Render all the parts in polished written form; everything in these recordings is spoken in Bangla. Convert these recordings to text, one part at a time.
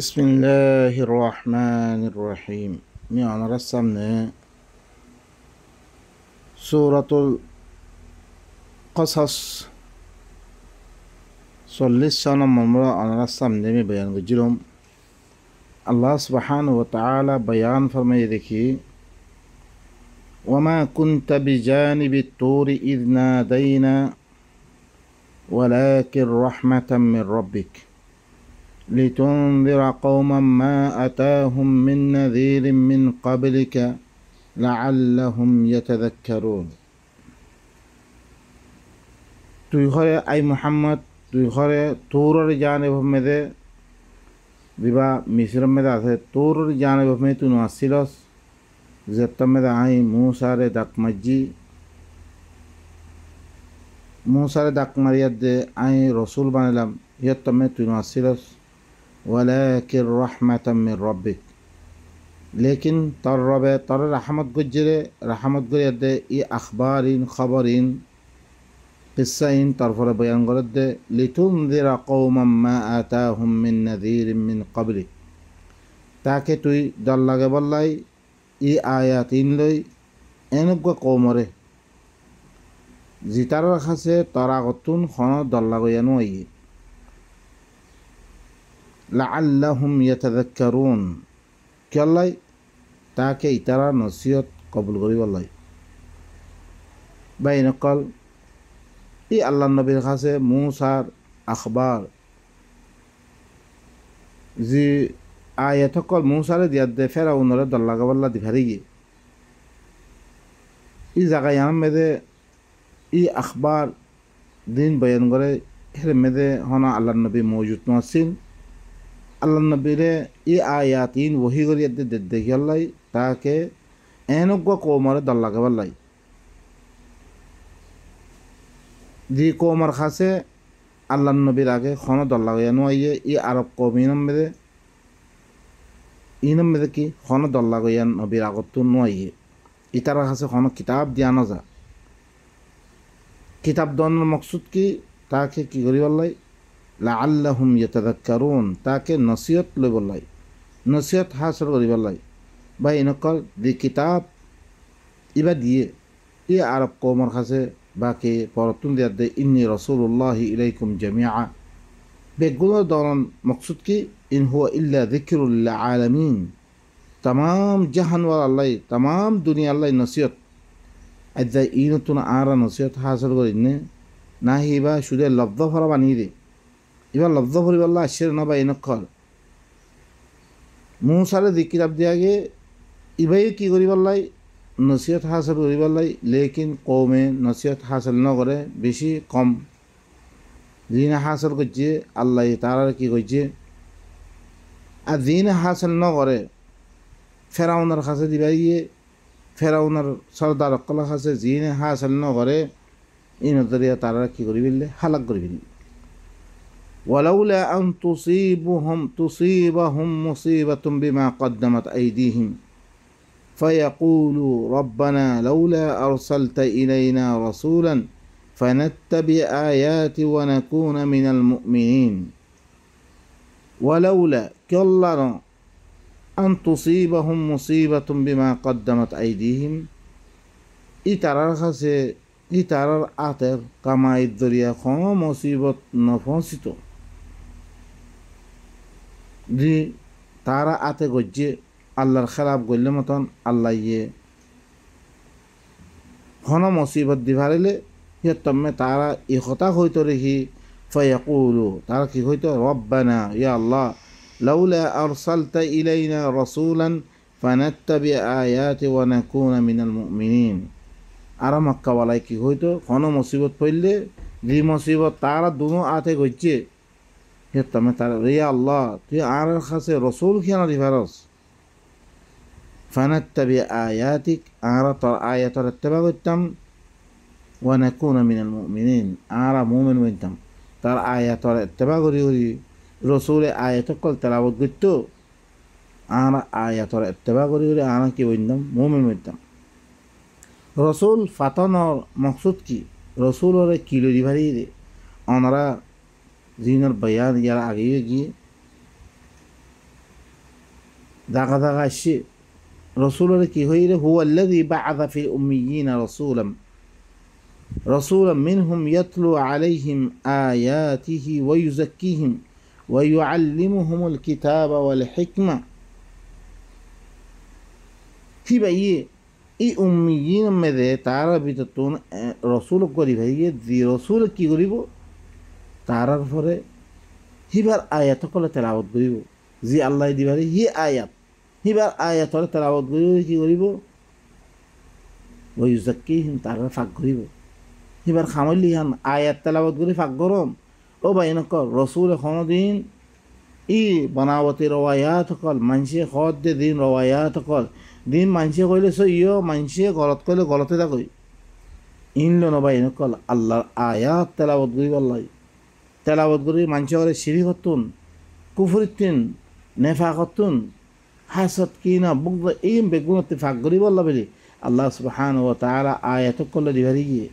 Bismillahir Rahmanir Rahim. Mi anlarsam ne? Suratul Qasas 40 sona mamra anlarsam ne mi bayan gujirum. Allah subhanahu wa ta'ala bayan farmaye देखिए وما كنت بجانب الطور إذ نادينا ولكن رحمة من ربك لتنذر قوما ما أتاهم من نذير من قبلك لعلهم يتذكرون তুই ঘরে আই মুহাম্মদ তুই ঘরে তোর জানিব মেদে দিবা মিশর মেদে আছে তোর জানিব মে তুই আসিলস যেত মেদে আই মুসারে ডাক মারিয়া দে আই রসুল বানালাম ইয়ত মে তুই আসিলস ولكن رحمة من ربك لكن تربى ترى رحمت جري رحمت جري إي أخبارين خبرين قصين ترفر بيان قرد لتنذر قوما ما آتاهم من نذير من قبلك تاكي توي دلغ بالله إي آياتين لي إنبقى قومره زيتار رخصة تراغتون خانا دلغ ينوي لعلهم يتذكرون كالله تاكي ترى نصيحت قبول غري والله بين قال إي الله النبي خاصه موسى أخبار زي آيات قال موسى دياد فرعون رد الله والله دفريه إي زغيان مده إي أخبار دين بيان غري هر مده هنا الله النبي موجود ناسين আল্লাহ নবীরে ই আয়াতিন ওহি করি দেখি আল্লাহ তাকে এনজ্ঞ কৌমরে দল লাগাবার লাই যে কৌমর খাসে আল্লাহ নবীর আগে খন দল লাগাইয়ানো আইয়ে ই আরব কৌম ইনমেদে কি খন দল লাগাইয়ান নবীর আগত নোয়াইয়ে ইতার কাছে খন কিতাব দিয়া না যা কিতাব দনের মকসুদ কি তাকে কি করি আল্লাহ لعلهم يتذكرون تاكي نصيحت لبلاي نصيحت حاصل غريبلاي باي نقل دي كتاب إبا دي إي عرب قومر خاسي باكي پورتون دي إني رسول الله إليكم جميعا بيقولوا دوران مقصود كي إن هو إلا ذكر للعالمين تمام جهان والله تمام دنيا الله نصيحت أدى إينتنا آرا نصيحت حاصل غريبني ناهي با شده لفظة فرباني دي এবার লব্ধ পরিবাল্লা আশ্চর্য না বা এনেকল মুসারে দি কিতাব দিয়াগে ইবাই কি করিবাল্লাই নসিহত হাসিল করিবাল্লাই লেকিন কৌমে নসিহত হাসিল ন করে বেশি কম দিন হাসিল করছে আল্লাহ তারা কি করছে আর দিন হাসিল ন করে ফেরাউনার কাছে দিবা গিয়ে ফেরাউনার সর্দার অকলার কাছে জিন হাসিল ন করে ইনতরিয়া তারা কি করিবিলে হালাক করিবিলে ولولا أن تصيبهم مصيبة بما قدمت أيديهم فيقولوا ربنا لولا أرسلت إلينا رسولا فنتبع آيات ونكون من المؤمنين ولولا كلا أن تصيبهم مصيبة بما قدمت أيديهم إترار آتر كما الدريا خام مصيبة نفسيتو দি তারা আতে গজ্জে আল্লাহর খেলাফ গল্লে মতন আল্লাহ ইয়ে ঘন মুসিবত দি ভারিলে তম্মে তারা ই কথা হইতো রেহি ফায়াকুলু তারা কি হইতো রব্বানা ইয়া আল্লাহ লাউলা আরসালতা ইলাইনা রাসূলান ফানাত্তাবি আয়াতি ওয়া নাকুনা মিনাল মুমিনিন আর মক্কা ওয়ালাই কি হইতো ঘন মুসিবত পড়লে দি মুসিবত তারা দুনো আতে গজ্জে তমে তার রিয়া আল্লাহ তুই আর কাছে রসুল খেয়াল রিভারস ফানাত্তাবি আয়াতিক আর তোর আয়াতের ইত্তেবা করতাম ওয়া নাকুনা মিনাল মুমিনিন আর মুমিন হইতাম তার আয়াতের ইত্তেবা করি রসুলে আয়াত কল তেলাওয়াত করত আর আয়াতের ইত্তেবা করি আর কি হইতাম মুমিন হইতাম রসুল ফাতানোর মকসুদ কি রসুলরে কিলো রিভারি দে ওনারা জিনের বয়ান ইয়ার আগে গিয়ে জাগা জাগা আসছে রসুলের কি হইলে হুয়াল্লাযী বা'আযা ফিল উম্মিয়্যিনা রাসূলাম মিনহুম ইয়াতলু আলাইহিম আয়াতিহি ওয়া ইউযাক্কিহিম ওয়া ইউআল্লিমুহুমুল কিতাবা ওয়াল হিকমা হিবাইয়ে এই উম্মিয়িন মেদে তারা ভিতর রসুল করি ভাইয়ে যে রসুল কি করিব তারার পরে হিবার আয়াত কলে তেলাওয়াত করিব যে আল্লাহ দিবারে হি আয়াত হিবার আয়াতরে তেলাওয়াত করিব কি করিব ওই জাক্কিহিম তারা ফাঁক করিব হিবার খামলি হান আয়াত তেলাওয়াত করি ফাঁক গরম ও ভাই নকর রসুল এখনো দিন ই বনাবতী রওয়ায়াত কল মানুষে খত দে দিন রওয়ায়াত কল দিন মানুষে কইলে ইয় মানুষে গলত কইলে গলতে দা কই ইনলো নবাই নকল আল্লাহর আয়াত তেলাওয়াত করি আল্লাহ তেলাওয়াত করি মানুষে করে সিঁড়ি করতুন কুফরিতিন নেফা করতুন হাসত কিনা বুক এই বেগুনতে ফাঁক করি বললা বলি আল্লাহ সুবহানাহু ওয়া তাআলা আয়াত করলে দিবারি গিয়ে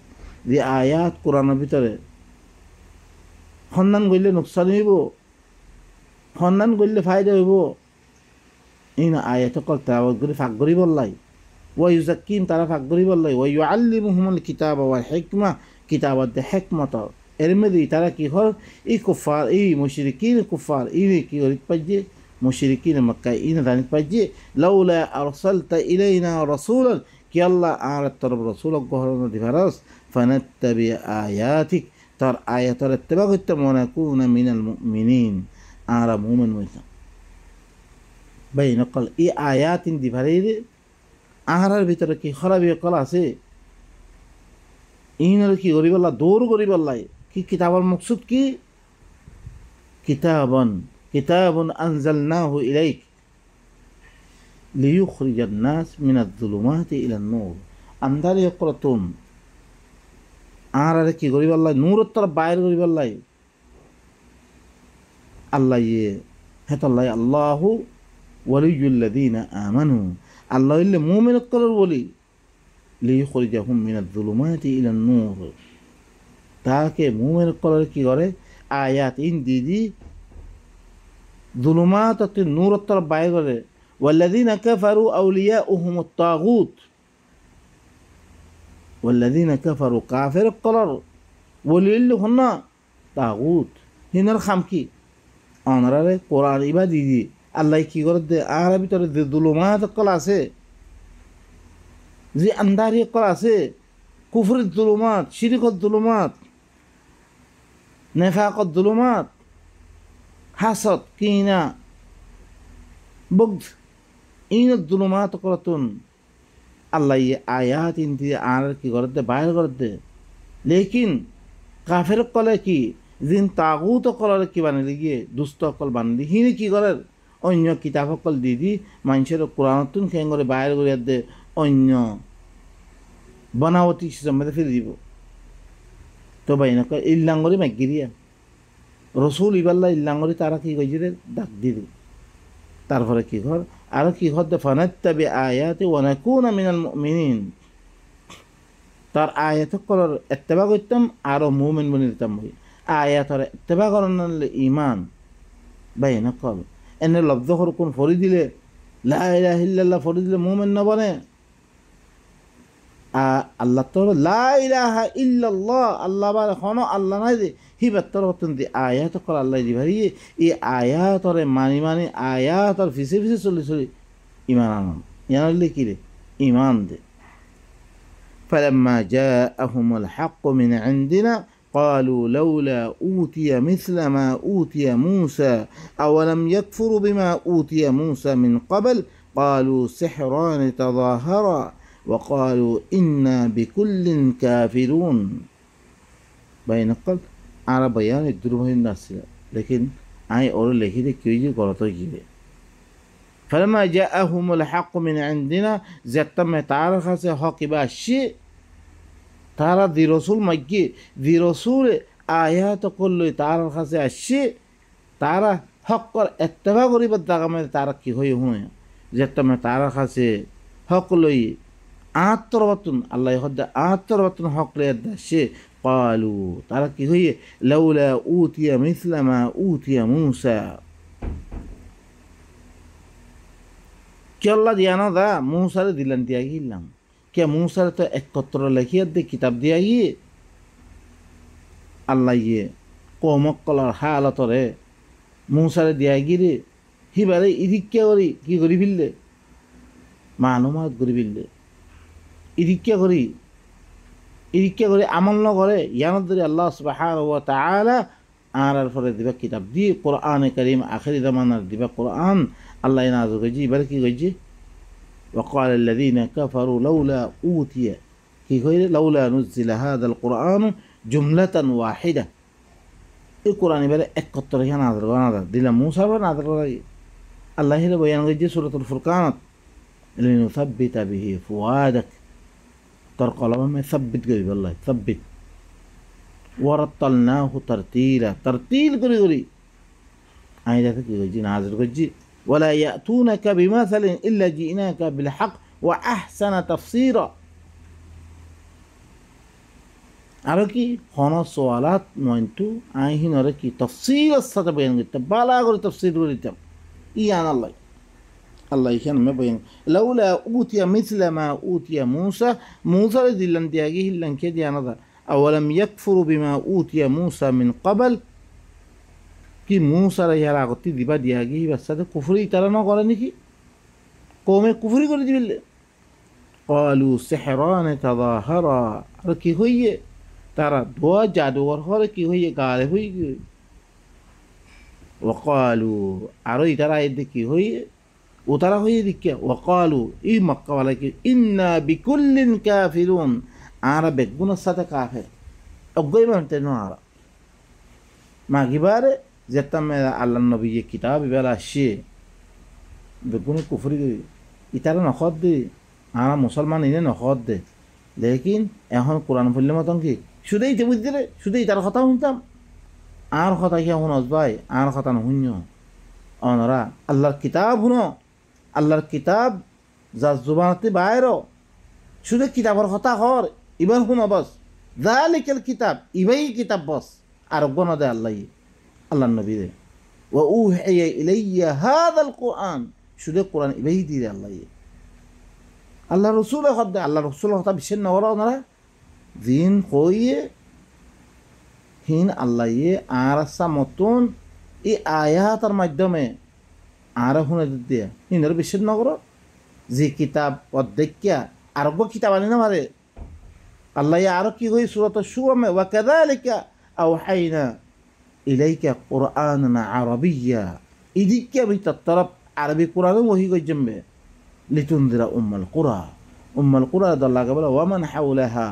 যে আয়াত কোরআনের ভিতরে সন্ধান করলে নোকসান হইব সন্ধান করলে ফায়দা হইব এই না আয়াত কল তেলাওয়াত করে ফাঁক করি বললাই ওয়া ইউযাক্কিহিম তারা ফাঁক করি বললাই ওয়া ইউআল্লিমুহুমুল কিতাবা ওয়াল হিকমা কিতাবাত দে হিকমত এর মধ্যে তারা কি হল এই কুফার এই মুশরিকিন কুফার এই কি করি পাইছে মুশরিকিন মক্কা ইন দানি পাইছে লাউলা আরসালতা ইলাইনা রাসূলান কি আল্লাহ আর তরফ রাসূল গহরন দিভারস ফানাত্তাবি আয়াতিক তার আয়াতের ইত্তেবা করতে ওয়ানাকুনা মিনাল মুমিনিন আর মুমিন হইতাম ভাই নকল এই আয়াত দিভারে আহারের ভিতরে কি খারাপি কল আছে ইনার কি করি বললা দৌড় করি বললাই কি কিতাবের মকসুদ কি কিতাবুন আনজালনাহু ইলাইক লিয়ুখরিজান নাস মিনাজ যুলুমাতি ইলান নূর আন্ধারে করতুম আর কি করি বললাই নূরের তরফ বাইর করি বললাই আল্লাহ ইয়ে হেতাল্লাই আল্লাহু ওয়ালিয়ুল্লাযীনা আমানু আল্লাহ ইল্লে মুমিন কলর বলি লিয়ুখরিজাহুম মিনাজ যুলুমাতি ইলান নূর তাকে মুমিন কলর কি করে আয়াত ইন দিদি যুলুমাত তে নূর তরফ বাইর করে ওয়াল্লাযীনা কাফারু আউলিয়াউহুমুত তাগুত ওয়াল্লাযীনা কাফারু কাফির কলর বলি ইল্লে হন্না তাগুত হিনার খাম কি অনারে কোরআন ইবা দিদি আল্লাহ কি করে দে আর ভিতরে যে দুলুমাত কল আছে যে আন্ধারি কল আছে কুফরের দুলুমাত শিরিকত দুলুমাত নেফাকত দুলুমাত হাসদ কিনা বুগদ ইন দুলুমাত করতুন আল্লাহ আয়াত ইনতি আর কি করে দে বাইর করে দে লেকিন কাফের কলে কি জিন তাগুত কলর কি বানালি গিয়ে দুষ্ট কল বানালি হিনি কি করে অন্য কিতাব সকল দি দি মানুষের কোরআনতুন খেং করে বাইর করে দে অন্য বনাবতী সম্বন্ধে ফিরে দিব তো ভাই না ইল্লাঙ্গরি মাগিরিয়া রসুল ইবাল্লা ইল্লাঙ্গরি তারা কি কইছে রে ডাক দিল তারপরে কি ঘর আর কি ঘর দে ফানাত্তাবি আয়াতি ওয়া নাকুনা মিনাল মুমিনিন তার আয়াত কলর ইত্তেবা করতাম আর মুমিন বনি দিতাম ভাই আয়াতর ইত্তেবা করার ঈমান ভাই না কল এনে লব্ধ কোন ফরি দিলে লা ইলাহা ইল্লাল্লাহ ফরি দিলে মুমিন না বনে আল্লাহ তো লা ইলাহা ইল্লাল্লাহ আল্লাহ বা হন আল্লাহ নাই দে হি বেতর হতন দি আয়াত কল আল্লাহ দি ভাই এই আয়াতরে মানি আয়াতর ফিসে ফিসে চলি ঈমান আনন ইয়ানলে কি রে ঈমান দে فلما جاءهم الحق من عندنا قالوا لولا أوتي مثل ما أوتي موسى أولم يكفروا بما أوتي موسى من قبل قالوا سحران تظاهرا وقالوا إنا بكل كافرون بين قل على بيان الدروه الناس لكن أي أقول لك هذا كيجي غلطة كده فلما جاءهم الحق من عندنا زتم تعرف حق باشي তারা দি রসুল মাইকে দি রসুল আয়াত করলে তার কাছে আসছে তারা হকর এত্তেবা করিবার দাগামে তারা কি হয়ে হুঁয়ে যেতমে তার কাছে হক লই আত্মরবাতুন আল্লাহ হদ্দে আত্মরবাতুন হক লে আসছে কালু তারা কি হয়ে লাউলা উতিয়া মিসলামা উতিয়া মুসা কে আল্লাহ দিয়ানো দা মূসারে দিলেন দিয়া গিলাম কে মূসারে তো একত্র লেখিয়া দে কিতাব দিয়া গিয়ে আল্লাহ ইয়ে কমকলার হালতরে মূসারে দিয়া গিরে হিবারে ইদিক্যা করি কি করি ফিরলে মালুমাত করি ফিরলে ইদিক্যা করি আমল নকরে ইয়ানত ধরে আল্লাহ সুবহানাহু ওয়া তাআলা আর পরে দিবা কিতাব দিয়ে কোরআনে কারীম আখিরি জামানার দিবা কোরআন আল্লাহ নাযিল করেছি এবারে কি কইছে وقال الذين كفروا لولا أوتي কি কইরে لولا نزل هذا القرآن جملة واحدة এই কোরআন এবারে একত্র হে নাযিল করা দিলা মূসা বা নাযিল করা আল্লাহ এর বয়ান করেছে সূরাতুল ফুরকানত লিনুসাব্বিতা বিহি ফুয়াদাক তোর কলমে সাব্বিত করিব আল্লাহ সাব্বিত ওয়ারাত্তালনাহু তারতিলা তারতিল করি আয়াতে কি কইছি নাযিল করেছি ওয়ালা ইয়াতুনাকা বিমাসালিন ইল্লা জিনাকা বিল হক ওয়া আহসানা তাফসীরা আর কি হন সওয়ালাত নয়তো আইহিনরে কি তাফসীরের সাথে বয়ান করতে বালা করে তাফসীর করিতাম ইয়ান আল্লাহ আল্লাহ এখানে মে বয়ান লাউলা উতিয়া মিসলা মা উতিয়া মূসা মূসা দিলেন দিয়াগি হিল্লান কে দিয়ানা দা আওয়ালাম ইয়াকফুরু বিমা উতিয়া মূসা মিন ক্বাবল কি মূসা ইয়ার আগতি দিবা দিয়াগি বাসাতে কুফরি তারা ন করে নাকি কমে কুফরি করে দিবিলে ক্বালু সিহরান তাযাহারা আর কি হইয়ে তারা দোয়া জাদুঘর হরে কি হইয়ে গালে হই ওয়াকালু আর ইতারা এতে কি হইয়ে ও তারা হইয়ে দিকে ওয়াকালু এই মক্কাওয়ালাকে ইন্না বিকুল্লিন কাফিরুন আর বেগুনের সাথে কাফের অজ্ঞই মানতে না আর মাগিবারে যেতাম আল্লাহ নবী কিতাব বেলা আসে বেগুনে কুফরি ইতারা নখদ দে আর মুসলমান ইনে নখদ দে লেকিন এখন কোরআন পড়লে মতন কি শুধুই যে বুঝতে রে শুধুই তার কথা শুনতাম আর কথা কি শুনস ভাই আর কথা নুশুন অনরা আল্লাহর কিতাব শুনো আল্লাহর কিতাব যার জুবানতে বাইরো শুধু কিতাবের কথা হর ইবার শুনো বস যালিকাল কিতাব ইবাই কিতাব বস আর গণ দে আল্লাহ নবী দে ওয়া উহিয়া ইলাইয়া হাযাল কোরআন শুধু কোরআন ইবাই দিয়ে আল্লাহ রসুলের কথা আল্লাহ রসুলের কথা বিশ্বাস নকর ওনারা দিন কইয়ে হিন আল্লাহ আর আসা মতন এই আয়াতের মাধ্যমে আর শুনে দিয়ে হিনের বিশ্বাস নকর যে কিতাব অধ্যক্ষা আরোগ্য কিতাব আনি না মারে আল্লাহ আরো কি কই সূরাতুশ শুরা ওয়া কাযালিকা আওহাইনা ইলাইকা কুরআনান আরাবিয়্যা ইদিকা বিতাতরফ আরবি কোরআন ওহি কই জম্বে লিতুনদিরা উম্মাল কুরা দল্লা বলে ওয়ামান হাউলাহা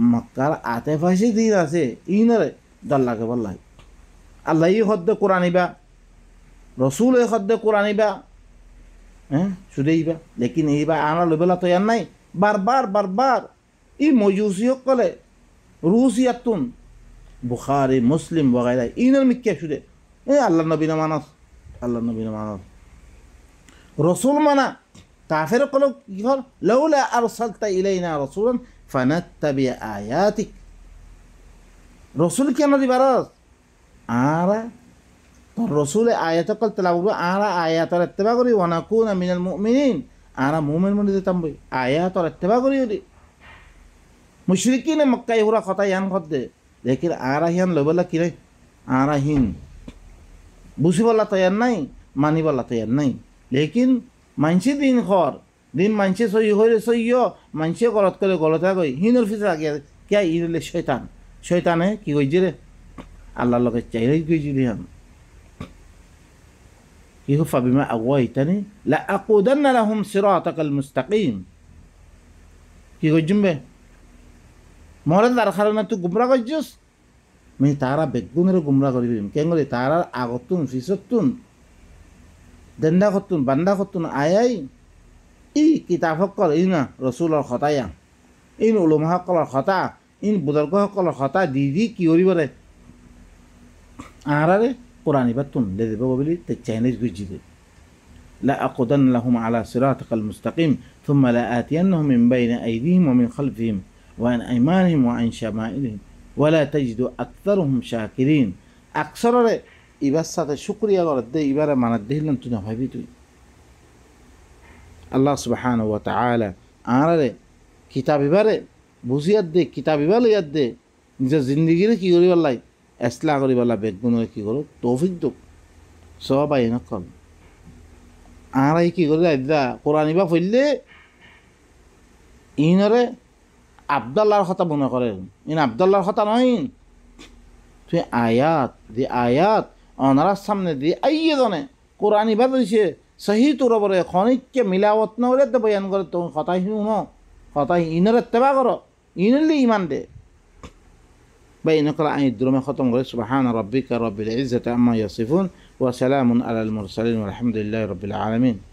মক্কার আতেফাশি দিন আছে ইনরে দল্লাকে বললাই আল্লাহ হদ্দে কোরআনিবা রসুল হদ্দে কোরআনিবা হ্যাঁ শুধুইবা লেকিন এইবা আনা লবেলা তো ইয়ার নাই বারবার ই মজুসি কলে রুসিয়াতুন বুখারি মুসলিম বগাইরা ইনর মিক্কে শুধু আল্লাহ নবী না মানস রসুল মানা কাফের কলো কি হল লাউলা আরসালতা ইলাইনা রাসূলান ফানাত্তাবি আয়াতিক রসুল কেন দিবারস আরা তোর রসুল আয়াত কল তেলাবু আরা আয়াতর ইত্তেবা করি ওয়া নাকুনা মিনাল মুমিনিন আরা মুমিন মনে দিতাম বই আয়াতর ইত্তেবা করি দি মুশরিকিনে মক্কা ইহুরা কথা ইয়ান খদ্দে লেকিন আরা হিয়ান লবলা কি রে আরা হিন বুঝিবলা তৈয়ার নাই মানিবলা তৈয়ার নাই লেকিন মানসি দিন খর দিন মানসি সই হইলে সইয় মানসি গলত করে গলতা গই হিনর ফিসে আগে কে ইরলে শয়তানে কি কইছে রে আল্লাহর লগে চাইরাই কইছিলি হাম কি হুফা বিমা আওয়াইতানি লা আকুদান্না লাহুম সিরাতাকাল মুস্তাকিম কি কইজুমবে মরে তার কারণে তুই গুমরা করছিস আমি তারা বেগুনের গুমরা করিবি কেন করে তারা আগতুন ফিসতুন দেন্দা করতুন বান্দা করতুন আয়াই ই কিতাব সকল ই না রসুলৰ খতায়া ইন উলমাসকলৰ খতা ইন বুজুৰ্গসকলৰ খতা দি কি কৰিবৰে আৰাৰে কোরআন বাতুন দে দেব বলি তে চাইনিজ গুজিদে لا أقودن لهم على صراطك المستقيم ثم لا آتينهم من بين أيديهم ومن خلفهم وعن أيمانهم وعن شمائلهم ولا تجد أكثرهم شاكرين أكثر ইবার সাথে শুকরিয়া করে দে ইবারে মানা দিলেন তুই ভাবি তুই আল্লাহ সুবহানাহু ওয়া তাআলা আরে কিতাব ইবারে বুঝিয়াত দে, কিতাব ইবার লইয়াত দে, নিজের জিন্দগিরে কি করি পেলাই এসলা করি পেলা বেগুনে কি করো তৌফিক দুক সব আই নকল আর কি করে আইদা কোরআন ইবা পড়লে ইনরে আবদাল্লার কথা মনে করেন, ইন আবদাল্লার কথা নয়, তুই আয়াত দি আয়াত অনারার সামনে দিয়ে আইয়ে জানে কোরআন ইবা দিছে সহি তোর বলে খনিককে মিলাওয়াত না হলে তো বয়ান করে তো কথাই শুনো, কথাই ইনের তেবা করো, ইনলে ইমান দে বা ইনকলা আই দ্রমে খতম করে সুবহান রাব্বিকা রাব্বিল ইজ্জাতি আম্মা ইয়াসিফুন ওয়া সালামুন আলাল মুরসালিন ওয়া আলহামদুলিল্লাহি রাব্বিল আলামিন।